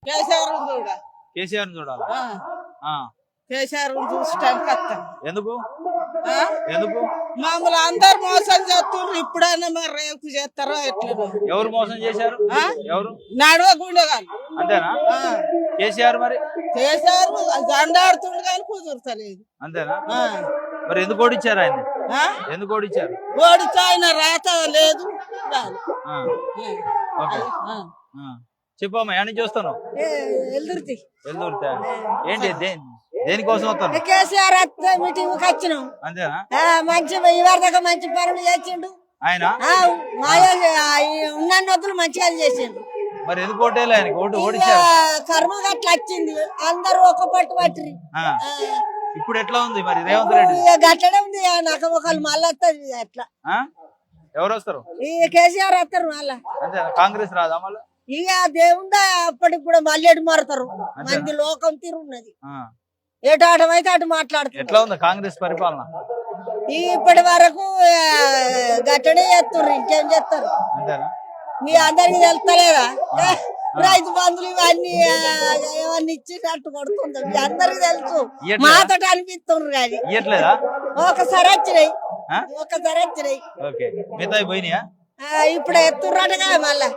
కేసీఆర్ చూడ కేసీఆర్ చూడాలి. ఆ, కేసీఆర్ చూసడానికి వస్తాం. ఎందుకు ఆ? ఎందుకు మామూలు అందరు మోసం చేస్తున్నారు. ఇప్పుడైనా మరి రేపు చేస్తారో ఎట్లా ఎవరు మోసం చేశారు? ఆ? ఎవరు? నడవకుండా కానీ అంతేనా? కేసీఆర్ మరి కేసీఆర్ దండాడుతుండు కానీ కుదురుతలేదు. అంతేనా? ఆ. మరి ఎందుకు ఓడిచ్చారు ఆయన? ఆ? ఎందుకు ఓడిచ్చారు? ఓడితే ఆయన రాత లేదు రాదు. ఆ, ఓకే. ఆ, చెప్పమ్మా ఏం చూస్తాను ఎల్దుర్తి వెళ్దూరుతా ఏంటి దేనికోసం వస్తాను? కేసీఆర్ మీటింగ్ కి వచ్చినాం. అంతేనా? మంచి ఇవాళ మంచి పనులు చేసిండు. ఆయన మాయా ఉన్న నొద్దులు మంచిగా చేసిండు. మరి ఎందుకు ఓటేలే ఆయనకి? ఓడిచ్చారు. కర్మ గట్ల వచ్చింది. అందరూ ఒక పట్టు పట్టిరి. ఆ, ఇప్పుడు ఎట్లా ఉంది మరి రేవంత్ రెడ్డి? గట్లనే ఉంది. నాకు ఒకళ్ళు మళ్ళీ వస్తుంది అట్లా. ఆ? ఎవరు వస్తారు? ఈ కేసీఆర్ వస్తారు మళ్ళా. అంతేనా? కాంగ్రెస్ రాదా మళ్ళీ? ఇక దేవుందా అప్పటికి కూడా మళ్ళీ మారుతారు. మంది లోకం తీరున్నది. ఎటు ఆటమైతే అటు మాట్లాడుతుంది. ఎట్లా ఉంది కాంగ్రెస్ పరిపాలన? ఇప్పటి వరకు గట్టనే చేస్తారు. ఇంకేం చేస్తారు? అంతేనా? మీ అందరికి తెలుస్తలేదా? రైతు బంధువులు ఇవన్నీ ఇవన్నీ ఇచ్చినట్టు కొడుతుంది. మీ అందరికి తెలుసు. మాతో అనిపిస్తున్నారు కానీ ఇయ్యట్లేదా? ఒకసారి వచ్చినాయి. ఒకసారి వచ్చినాయి. ఓకే, మిగతా పోయినాయా? ఇప్పుడు ఎత్తుర్రటగా మళ్ళా.